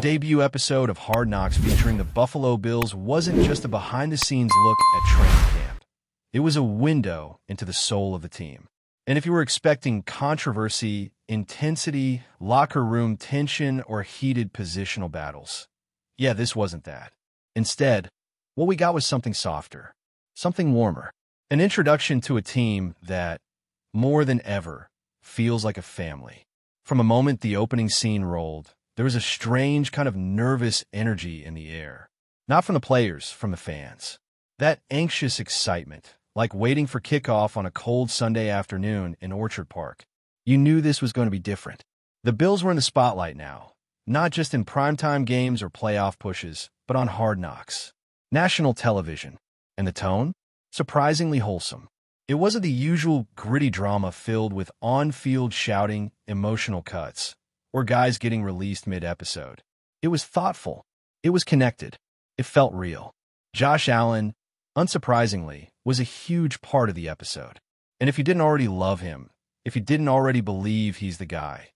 debut episode of Hard Knocks featuring the Buffalo Bills wasn't just a behind-the-scenes look at training camp. It was a window into the soul of the team. And if you were expecting controversy, intensity, locker room tension, or heated positional battles, yeah, this wasn't that. Instead, what we got was something softer, something warmer, an introduction to a team that, more than ever, feels like a family. From the moment the opening scene rolled, there was a strange kind of nervous energy in the air. Not from the players, from the fans. That anxious excitement, like waiting for kickoff on a cold Sunday afternoon in Orchard Park. You knew this was going to be different. The Bills were in the spotlight now, not just in primetime games or playoff pushes, but on Hard Knocks. National television. And the tone? Surprisingly wholesome. It wasn't the usual gritty drama filled with on-field shouting, emotional cuts, or guys getting released mid-episode. It was thoughtful. It was connected. It felt real. Josh Allen, unsurprisingly, was a huge part of the episode. And if you didn't already love him, if you didn't already believe he's the guy,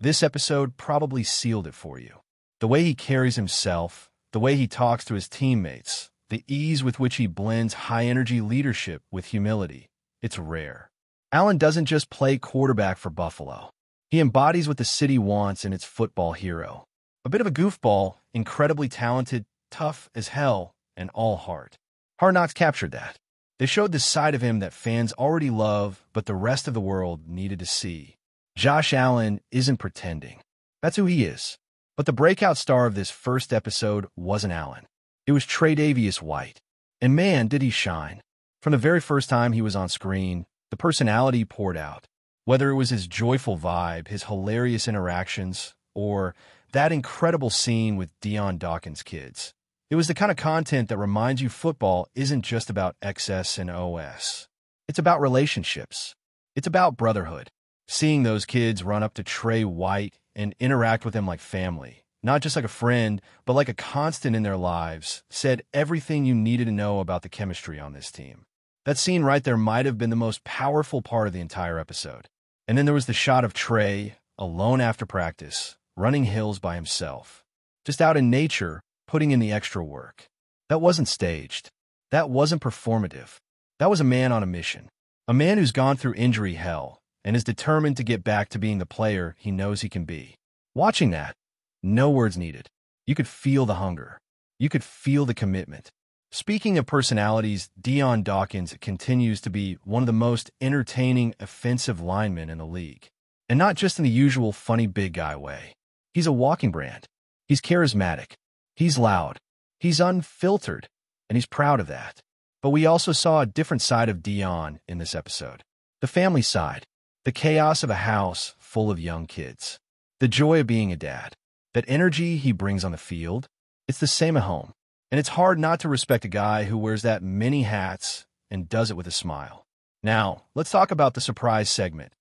this episode probably sealed it for you. The way he carries himself, the way he talks to his teammates, the ease with which he blends high-energy leadership with humility, it's rare. Allen doesn't just play quarterback for Buffalo. He embodies what the city wants in its football hero. A bit of a goofball, incredibly talented, tough as hell, and all heart. Hard Knocks captured that. They showed the side of him that fans already love, but the rest of the world needed to see. Josh Allen isn't pretending. That's who he is. But the breakout star of this first episode wasn't Allen. It was Tre'Davious White. And man, did he shine. From the very first time he was on screen, the personality poured out. Whether it was his joyful vibe, his hilarious interactions, or that incredible scene with Dion Dawkins' kids. It was the kind of content that reminds you football isn't just about XS and OS. It's about relationships. It's about brotherhood. Seeing those kids run up to Trey White and interact with him like family, not just like a friend, but like a constant in their lives, said everything you needed to know about the chemistry on this team. That scene right there might have been the most powerful part of the entire episode. And then there was the shot of Trey, alone after practice, running hills by himself. Just out in nature, putting in the extra work. That wasn't staged. That wasn't performative. That was a man on a mission. A man who's gone through injury hell and is determined to get back to being the player he knows he can be. Watching that, no words needed. You could feel the hunger. You could feel the commitment. Speaking of personalities, Dion Dawkins continues to be one of the most entertaining offensive linemen in the league. And not just in the usual funny big guy way. He's a walking brand. He's charismatic. He's loud. He's unfiltered. And he's proud of that. But we also saw a different side of Dion in this episode. The family side. The chaos of a house full of young kids. The joy of being a dad. That energy he brings on the field. It's the same at home. And it's hard not to respect a guy who wears that many hats and does it with a smile. Now, let's talk about the surprise segment.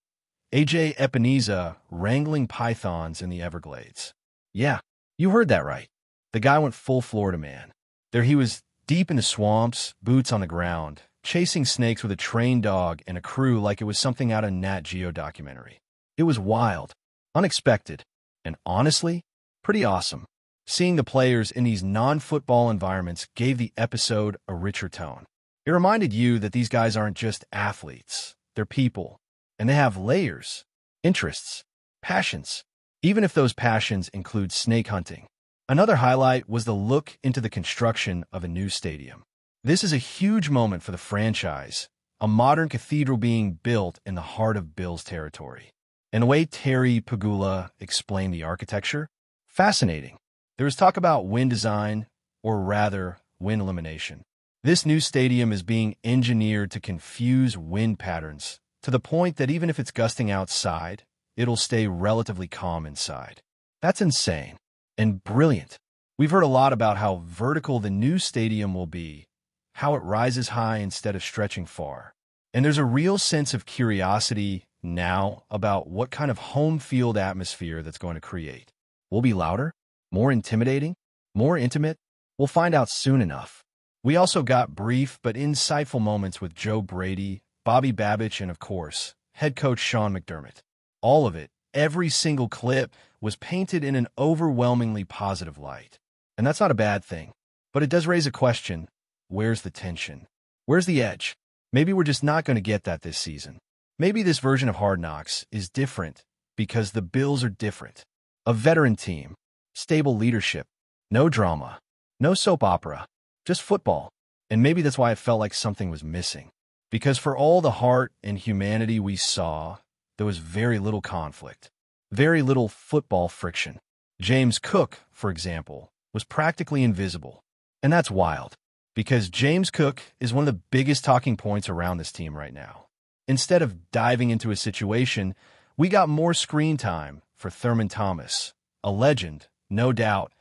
AJ Epineza wrangling pythons in the Everglades. Yeah, you heard that right. The guy went full Florida man. There he was, deep in the swamps, boots on the ground, chasing snakes with a trained dog and a crew like it was something out of a Nat Geo documentary. It was wild, unexpected, and honestly, pretty awesome. Seeing the players in these non-football environments gave the episode a richer tone. It reminded you that these guys aren't just athletes. They're people. And they have layers, interests, passions, even if those passions include snake hunting. Another highlight was the look into the construction of a new stadium. This is a huge moment for the franchise, a modern cathedral being built in the heart of Bills territory. And the way Terry Pagula explained the architecture, fascinating. There was talk about wind design, or rather, wind elimination. This new stadium is being engineered to confuse wind patterns to the point that even if it's gusting outside, it'll stay relatively calm inside. That's insane and brilliant. We've heard a lot about how vertical the new stadium will be, how it rises high instead of stretching far. And there's a real sense of curiosity now about what kind of home field atmosphere that's going to create. Will it be louder? More intimidating? More intimate? We'll find out soon enough. We also got brief but insightful moments with Joe Brady, Bobby Babich, and of course, head coach Sean McDermott. All of it every single clip was painted in an overwhelmingly positive light. And that's not a bad thing. But it does raise a question. Where's the tension? Where's the edge? Maybe we're just not going to get that this season. Maybe this version of Hard Knocks is different because the Bills are different. A veteran team, stable leadership, no drama, no soap opera, just football. And maybe that's why it felt like something was missing. Because for all the heart and humanity we saw, there was very little conflict, very little football friction. James Cook, for example, was practically invisible. And that's wild, because James Cook is one of the biggest talking points around this team right now. Instead of diving into a situation, we got more screen time for Thurman Thomas, a legend, no doubt,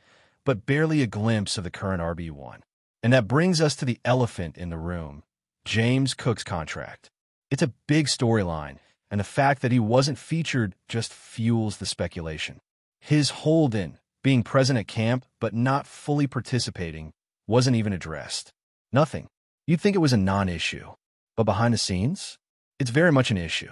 but barely a glimpse of the current RB1. And that brings us to the elephant in the room, James Cook's contract. It's a big storyline, and the fact that he wasn't featured just fuels the speculation. His hold-in, being present at camp but not fully participating, wasn't even addressed. Nothing. You'd think it was a non-issue. But behind the scenes, it's very much an issue.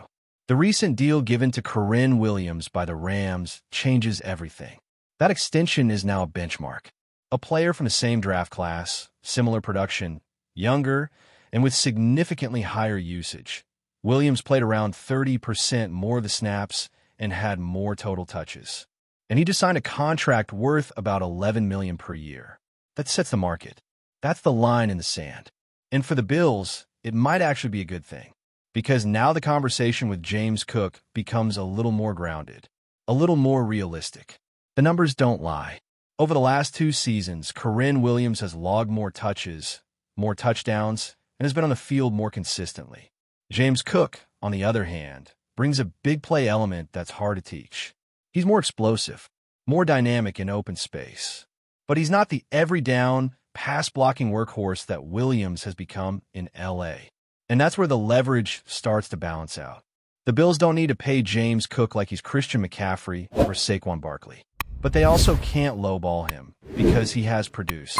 The recent deal given to Kyren Williams by the Rams changes everything. That extension is now a benchmark. A player from the same draft class, similar production, younger, and with significantly higher usage. Williams played around 30% more of the snaps and had more total touches. And he just signed a contract worth about $11 million per year. That sets the market. That's the line in the sand. And for the Bills, it might actually be a good thing. Because now the conversation with James Cook becomes a little more grounded, a little more realistic. The numbers don't lie. Over the last 2 seasons, Kyren Williams has logged more touches, more touchdowns, and has been on the field more consistently. James Cook, on the other hand, brings a big play element that's hard to teach. He's more explosive, more dynamic in open space. But he's not the every-down, pass-blocking workhorse that Williams has become in L.A. And that's where the leverage starts to balance out. The Bills don't need to pay James Cook like he's Christian McCaffrey or Saquon Barkley. But they also can't lowball him because he has produced.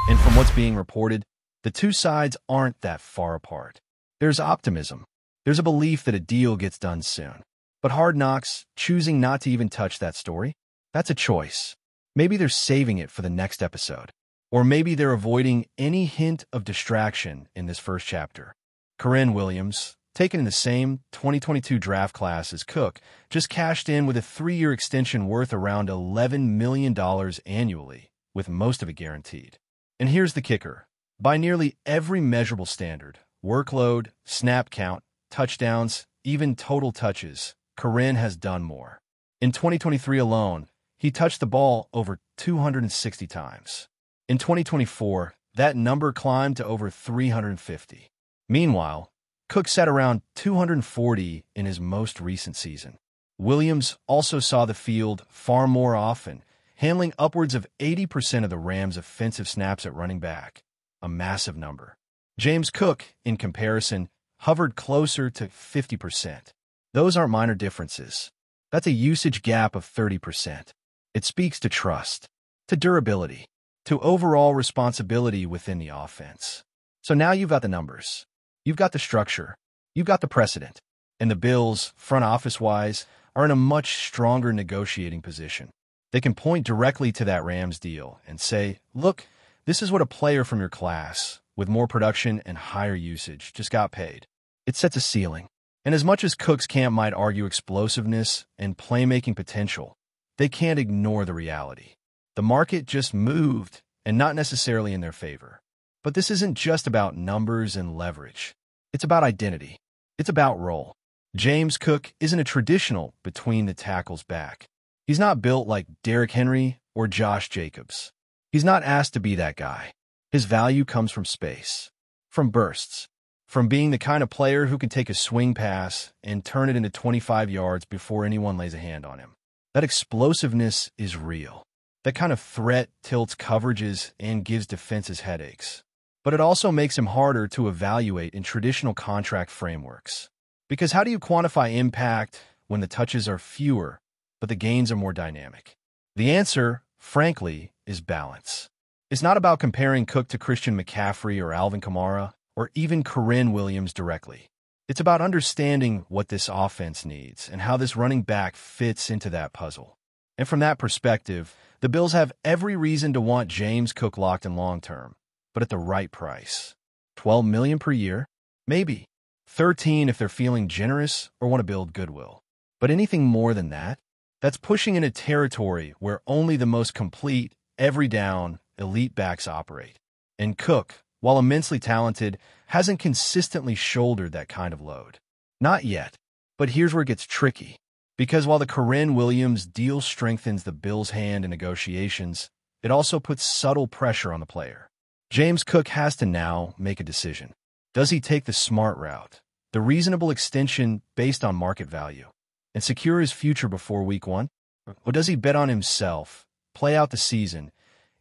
And from what's being reported, the two sides aren't that far apart. There's optimism. There's a belief that a deal gets done soon. But Hard Knocks, choosing not to even touch that story, that's a choice. Maybe they're saving it for the next episode. Or maybe they're avoiding any hint of distraction in this first chapter. Kyren Williams, taken in the same 2022 draft class as Cook, just cashed in with a 3-year extension worth around $11 million annually, with most of it guaranteed. And here's the kicker. By nearly every measurable standard, workload, snap count, touchdowns, even total touches, Kyren has done more. In 2023 alone, he touched the ball over 260 times. In 2024, that number climbed to over 350. Meanwhile, Cook sat around 240 in his most recent season. Williams also saw the field far more often, handling upwards of 80% of the Rams' offensive snaps at running back, a massive number. James Cook, in comparison, hovered closer to 50%. Those aren't minor differences. That's a usage gap of 30%. It speaks to trust, to durability, to overall responsibility within the offense. So now you've got the numbers. You've got the structure. You've got the precedent. And the Bills, front office-wise, are in a much stronger negotiating position. They can point directly to that Rams deal and say, look, this is what a player from your class, with more production and higher usage, just got paid. It sets a ceiling. And as much as Cook's camp might argue explosiveness and playmaking potential, they can't ignore the reality. The market just moved, and not necessarily in their favor. But this isn't just about numbers and leverage. It's about identity. It's about role. James Cook isn't a traditional between-the-tackles back. He's not built like Derrick Henry or Josh Jacobs. He's not asked to be that guy. His value comes from space, from bursts, from being the kind of player who can take a swing pass and turn it into 25 yards before anyone lays a hand on him. That explosiveness is real. That kind of threat tilts coverages and gives defenses headaches. But it also makes him harder to evaluate in traditional contract frameworks. Because how do you quantify impact when the touches are fewer, but the gains are more dynamic? The answer, frankly, is balance. It's not about comparing Cook to Christian McCaffrey or Alvin Kamara, or even Kyren Williams directly. It's about understanding what this offense needs and how this running back fits into that puzzle. And from that perspective, the Bills have every reason to want James Cook locked in long-term, but at the right price. $12 million per year? Maybe. 13 if they're feeling generous or want to build goodwill. But anything more than that? That's pushing into territory where only the most complete, every-down, elite backs operate. And Cook, while immensely talented, hasn't consistently shouldered that kind of load. Not yet. But here's where it gets tricky. Because while the Kyren Williams deal strengthens the Bills' hand in negotiations, it also puts subtle pressure on the player. James Cook has to now make a decision. Does he take the smart route, the reasonable extension based on market value, and secure his future before Week 1? Or does he bet on himself, play out the season,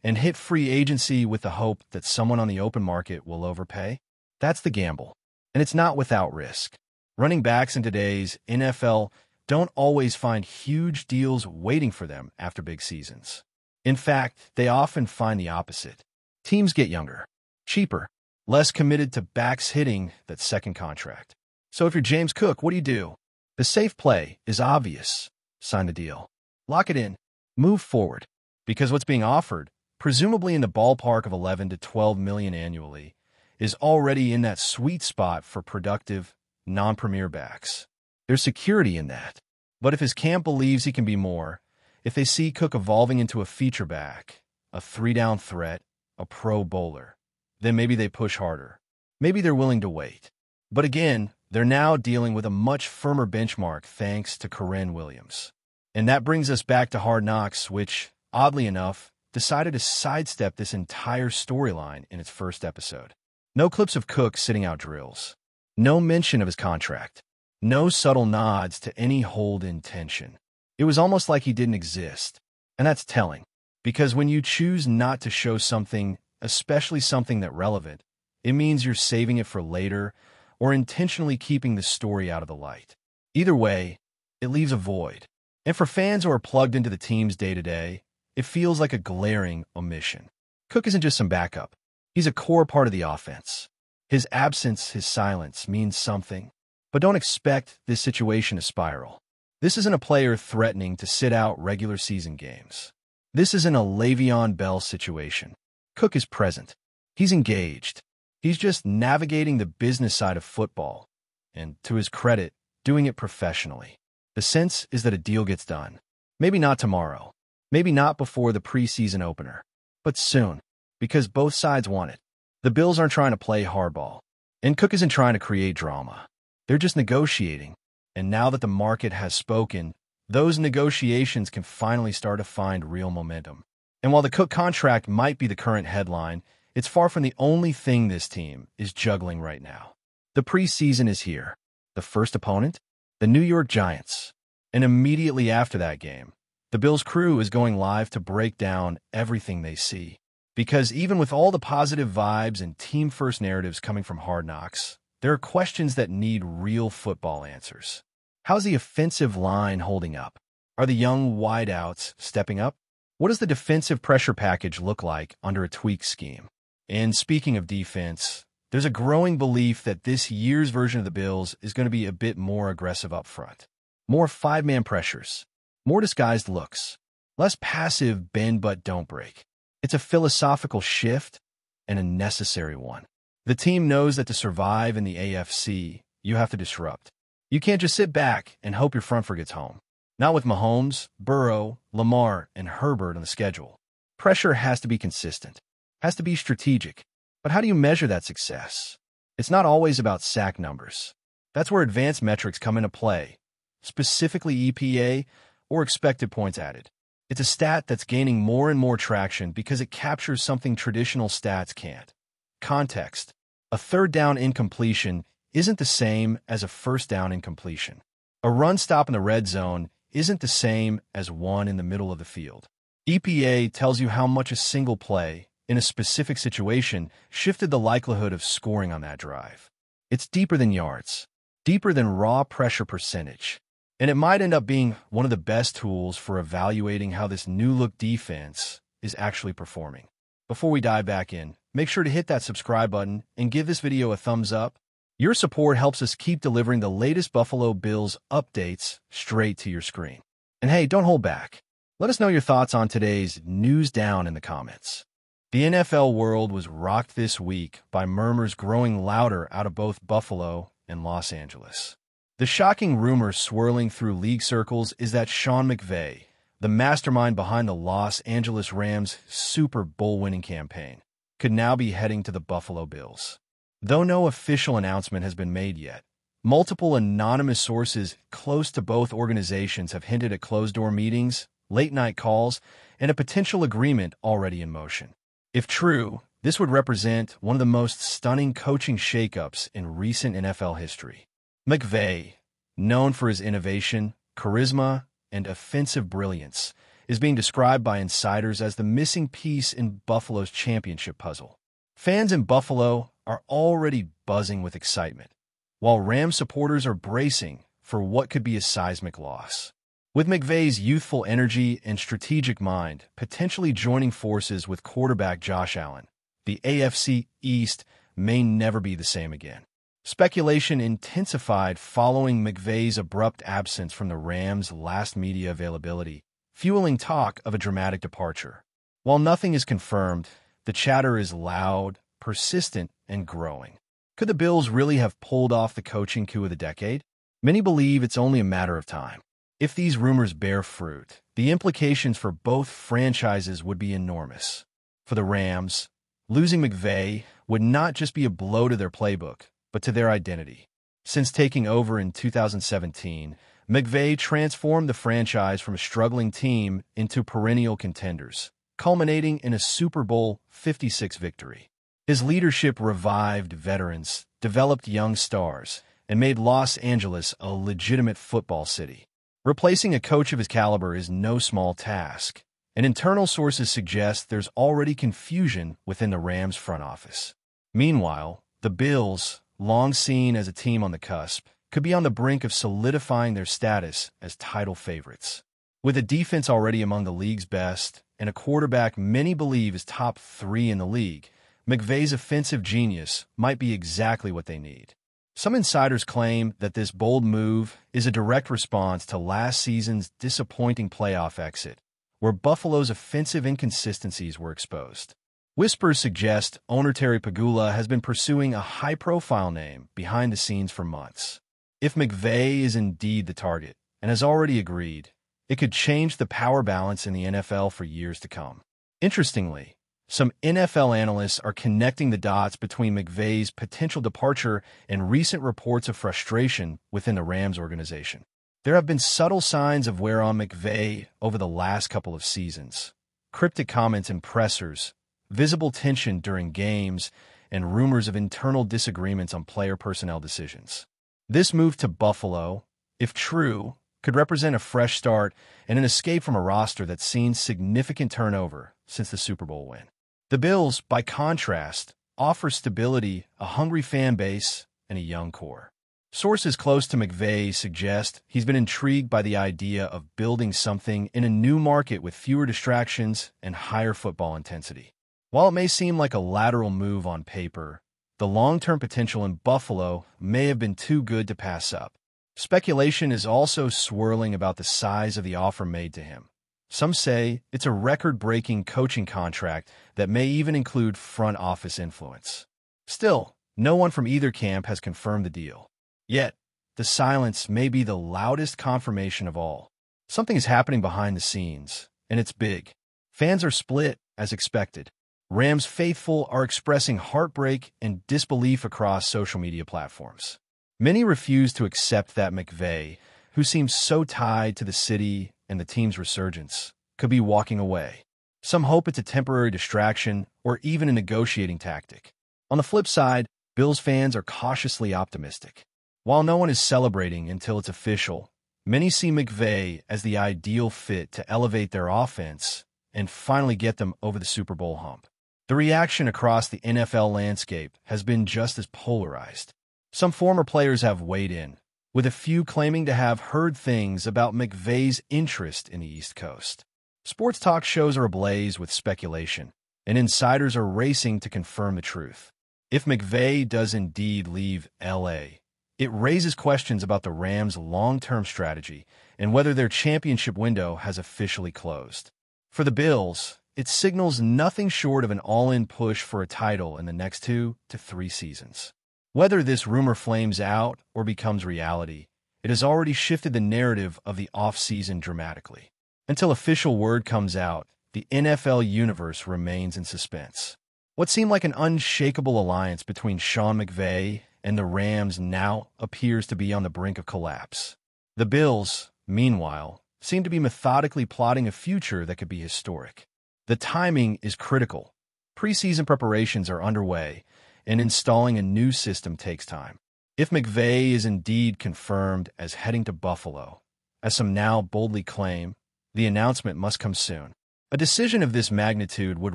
and hit free agency with the hope that someone on the open market will overpay? That's the gamble, and it's not without risk. Running backs in today's NFL don't always find huge deals waiting for them after big seasons. In fact, they often find the opposite. Teams get younger, cheaper, less committed to backs hitting that second contract. So if you're James Cook, what do? The safe play is obvious. Sign the deal. Lock it in. Move forward. Because what's being offered, presumably in the ballpark of 11 to 12 million annually, is already in that sweet spot for productive, non-premier backs. There's security in that. But if his camp believes he can be more, if they see Cook evolving into a feature back, a three-down threat, a pro bowler, then maybe they push harder. Maybe they're willing to wait. But again, they're now dealing with a much firmer benchmark thanks to Kyren Williams. And that brings us back to Hard Knocks, which, oddly enough, decided to sidestep this entire storyline in its first episode. No clips of Cook sitting out drills. No mention of his contract. No subtle nods to any hold intention. It was almost like he didn't exist. And that's telling. Because when you choose not to show something, especially something that's relevant, it means you're saving it for later or intentionally keeping the story out of the light. Either way, it leaves a void. And for fans who are plugged into the team's day-to-day, it feels like a glaring omission. Cook isn't just some backup. He's a core part of the offense. His absence, his silence, means something. But don't expect this situation to spiral. This isn't a player threatening to sit out regular season games. This isn't a Le'Veon Bell situation. Cook is present. He's engaged. He's just navigating the business side of football, and to his credit, doing it professionally. The sense is that a deal gets done. Maybe not tomorrow. Maybe not before the preseason opener. But soon, because both sides want it. The Bills aren't trying to play hardball, and Cook isn't trying to create drama. They're just negotiating, and now that the market has spoken, those negotiations can finally start to find real momentum. And while the Cook contract might be the current headline, it's far from the only thing this team is juggling right now. The preseason is here. The first opponent? The New York Giants. And immediately after that game, the Bills crew is going live to break down everything they see. Because even with all the positive vibes and team-first narratives coming from Hard Knocks, there are questions that need real football answers. How's the offensive line holding up? Are the young wideouts stepping up? What does the defensive pressure package look like under a tweaked scheme? And speaking of defense, there's a growing belief that this year's version of the Bills is going to be a bit more aggressive up front. More five-man pressures, more disguised looks, less passive bend but don't break. It's a philosophical shift and a necessary one. The team knows that to survive in the AFC, you have to disrupt. You can't just sit back and hope your front four gets home. Not with Mahomes, Burrow, Lamar, and Herbert on the schedule. Pressure has to be consistent, has to be strategic. But how do you measure that success? It's not always about sack numbers. That's where advanced metrics come into play, specifically EPA or expected points added. It's a stat that's gaining more and more traction because it captures something traditional stats can't. Context. A third down incompletion isn't the same as a first down incompletion. A run stop in the red zone isn't the same as one in the middle of the field. EPA tells you how much a single play, in a specific situation, shifted the likelihood of scoring on that drive. It's deeper than yards, deeper than raw pressure percentage. And it might end up being one of the best tools for evaluating how this new-look defense is actually performing. Before we dive back in, make sure to hit that subscribe button and give this video a thumbs up. Your support helps us keep delivering the latest Buffalo Bills updates straight to your screen. And hey, don't hold back. Let us know your thoughts on today's news down in the comments. The NFL world was rocked this week by murmurs growing louder out of both Buffalo and Los Angeles. The shocking rumor swirling through league circles is that Sean McVay, the mastermind behind the Los Angeles Rams' Super Bowl winning campaign, could now be heading to the Buffalo Bills. Though no official announcement has been made yet, multiple anonymous sources close to both organizations have hinted at closed-door meetings, late-night calls, and a potential agreement already in motion. If true, this would represent one of the most stunning coaching shakeups in recent NFL history. McVay, known for his innovation, charisma, and offensive brilliance, is being described by insiders as the missing piece in Buffalo's championship puzzle. Fans in Buffalo are already buzzing with excitement, while Rams supporters are bracing for what could be a seismic loss. With McVay's youthful energy and strategic mind potentially joining forces with quarterback Josh Allen, the AFC East may never be the same again. Speculation intensified following McVay's abrupt absence from the Rams' last media availability, fueling talk of a dramatic departure. While nothing is confirmed, the chatter is loud, persistent, and growing. Could the Bills really have pulled off the coaching coup of the decade? Many believe it's only a matter of time. If these rumors bear fruit, the implications for both franchises would be enormous. For the Rams, losing McVay would not just be a blow to their playbook, but to their identity. Since taking over in 2017, McVay transformed the franchise from a struggling team into perennial contenders, culminating in a Super Bowl 56 victory. His leadership revived veterans, developed young stars, and made Los Angeles a legitimate football city. Replacing a coach of his caliber is no small task, and internal sources suggest there's already confusion within the Rams front office. Meanwhile, the Bills, long seen as a team on the cusp, could be on the brink of solidifying their status as title favorites. With a defense already among the league's best and a quarterback many believe is top 3 in the league, McVay's offensive genius might be exactly what they need. Some insiders claim that this bold move is a direct response to last season's disappointing playoff exit, where Buffalo's offensive inconsistencies were exposed. Whispers suggest owner Terry Pegula has been pursuing a high-profile name behind the scenes for months. If McVay is indeed the target, and has already agreed, it could change the power balance in the NFL for years to come. Interestingly, some NFL analysts are connecting the dots between McVay's potential departure and recent reports of frustration within the Rams organization. There have been subtle signs of wear on McVay over the last couple of seasons. Cryptic comments in pressers, visible tension during games, and rumors of internal disagreements on player personnel decisions. This move to Buffalo, if true, could represent a fresh start and an escape from a roster that's seen significant turnover since the Super Bowl win. The Bills, by contrast, offer stability, a hungry fan base, and a young core. Sources close to McVay suggest he's been intrigued by the idea of building something in a new market with fewer distractions and higher football intensity. While it may seem like a lateral move on paper, the long-term potential in Buffalo may have been too good to pass up. Speculation is also swirling about the size of the offer made to him. Some say it's a record-breaking coaching contract that may even include front office influence. Still, no one from either camp has confirmed the deal. Yet, the silence may be the loudest confirmation of all. Something is happening behind the scenes, and it's big. Fans are split, as expected. Rams faithful are expressing heartbreak and disbelief across social media platforms. Many refuse to accept that McVay, who seems so tied to the city and the team's resurgence, could be walking away. Some hope it's a temporary distraction or even a negotiating tactic. On the flip side, Bills fans are cautiously optimistic. While no one is celebrating until it's official, many see McVay as the ideal fit to elevate their offense and finally get them over the Super Bowl hump. The reaction across the NFL landscape has been just as polarized. Some former players have weighed in, with a few claiming to have heard things about McVay's interest in the East Coast. Sports talk shows are ablaze with speculation, and insiders are racing to confirm the truth. If McVay does indeed leave LA, it raises questions about the Rams' long-term strategy and whether their championship window has officially closed. For the Bills, it signals nothing short of an all-in push for a title in the next 2 to 3 seasons. Whether this rumor flames out or becomes reality, it has already shifted the narrative of the offseason dramatically. Until official word comes out, the NFL universe remains in suspense. What seemed like an unshakable alliance between Sean McVay and the Rams now appears to be on the brink of collapse. The Bills, meanwhile, seem to be methodically plotting a future that could be historic. The timing is critical. Preseason preparations are underway, and installing a new system takes time. If McVay is indeed confirmed as heading to Buffalo, as some now boldly claim, the announcement must come soon. A decision of this magnitude would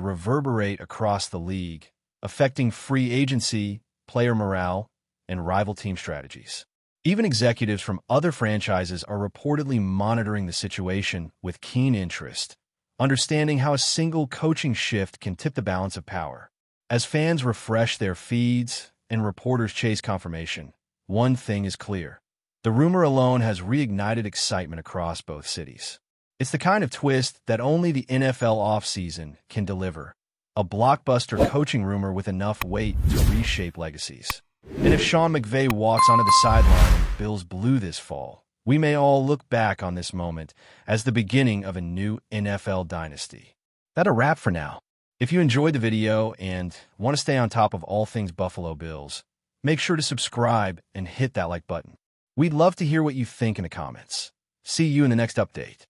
reverberate across the league, affecting free agency, player morale, and rival team strategies. Even executives from other franchises are reportedly monitoring the situation with keen interest, understanding how a single coaching shift can tip the balance of power. As fans refresh their feeds and reporters chase confirmation, one thing is clear. The rumor alone has reignited excitement across both cities. It's the kind of twist that only the NFL offseason can deliver, a blockbuster coaching rumor with enough weight to reshape legacies. And if Sean McVay walks onto the sideline and Bills blue this fall, we may all look back on this moment as the beginning of a new NFL dynasty. That's a wrap for now. If you enjoyed the video and want to stay on top of all things Buffalo Bills, make sure to subscribe and hit that like button. We'd love to hear what you think in the comments. See you in the next update.